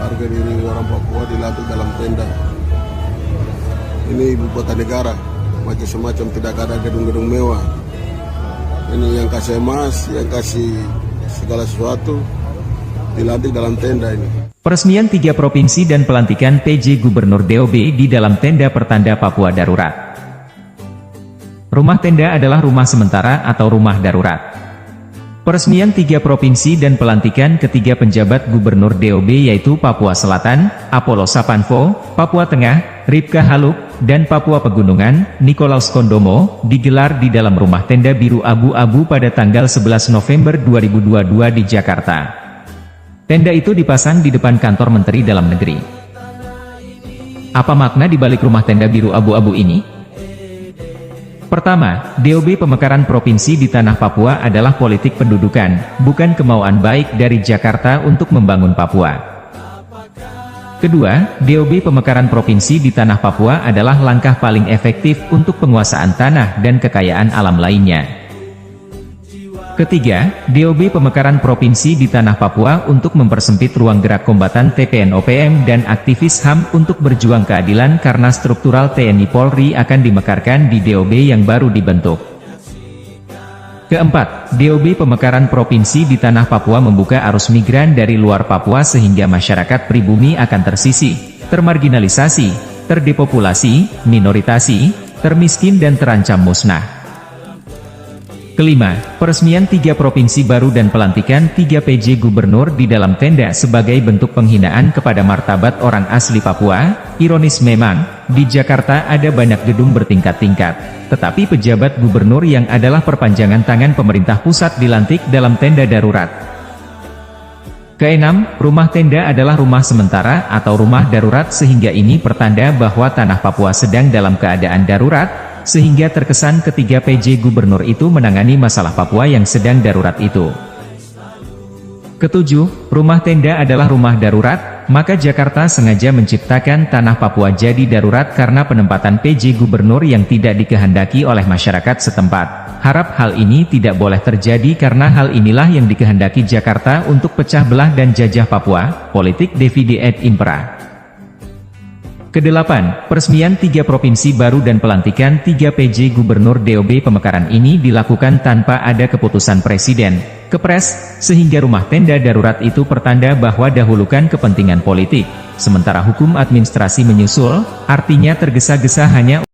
Harga diri orang Papua dilantik dalam tenda. Ini ibu kota negara, macam semacam tidak ada gedung-gedung mewah. Ini yang kasih emas, yang kasih segala sesuatu, dilantik dalam tenda ini. Peresmian 3 provinsi dan pelantikan PJ Gubernur DOB di dalam tenda pertanda Papua darurat. Rumah tenda adalah rumah sementara atau rumah darurat. Peresmian 3 provinsi dan pelantikan ketiga penjabat Gubernur DOB yaitu Papua Selatan, Apollo Sapanvo, Papua Tengah, Ripka Haluk, dan Papua Pegunungan, Nikolaus Kondomo, digelar di dalam rumah tenda biru abu-abu pada tanggal 11 November 2022 di Jakarta. Tenda itu dipasang di depan kantor Menteri Dalam Negeri. Apa makna di balik rumah tenda biru abu-abu ini? Pertama, DOB pemekaran provinsi di tanah Papua adalah politik pendudukan, bukan kemauan baik dari Jakarta untuk membangun Papua. Kedua, DOB pemekaran provinsi di tanah Papua adalah langkah paling efektif untuk penguasaan tanah dan kekayaan alam lainnya. Ketiga, DOB pemekaran provinsi di tanah Papua untuk mempersempit ruang gerak kombatan TPNOPM dan aktivis HAM untuk berjuang keadilan karena struktural TNI Polri akan dimekarkan di DOB yang baru dibentuk. Keempat, DOB pemekaran provinsi di tanah Papua membuka arus migran dari luar Papua sehingga masyarakat pribumi akan tersisih, termarginalisasi, terdepopulasi, minoritasi, termiskin dan terancam musnah. Kelima, peresmian 3 provinsi baru dan pelantikan 3 PJ Gubernur di dalam tenda sebagai bentuk penghinaan kepada martabat orang asli Papua. Ironis memang, di Jakarta ada banyak gedung bertingkat-tingkat, tetapi pejabat gubernur yang adalah perpanjangan tangan pemerintah pusat dilantik dalam tenda darurat. Keenam, rumah tenda adalah rumah sementara atau rumah darurat sehingga ini pertanda bahwa tanah Papua sedang dalam keadaan darurat, sehingga terkesan ketiga PJ Gubernur itu menangani masalah Papua yang sedang darurat itu. Ketujuh, rumah tenda adalah rumah darurat, maka Jakarta sengaja menciptakan tanah Papua jadi darurat karena penempatan PJ Gubernur yang tidak dikehendaki oleh masyarakat setempat. Harap hal ini tidak boleh terjadi karena hal inilah yang dikehendaki Jakarta untuk pecah belah dan jajah Papua, politik divide et impera. Kedelapan, peresmian 3 provinsi baru dan pelantikan 3 PJ Gubernur DOB pemekaran ini dilakukan tanpa ada keputusan Presiden, Kepres, sehingga rumah tenda darurat itu pertanda bahwa dahulukan kepentingan politik, sementara hukum administrasi menyusul, artinya tergesa-gesa hanya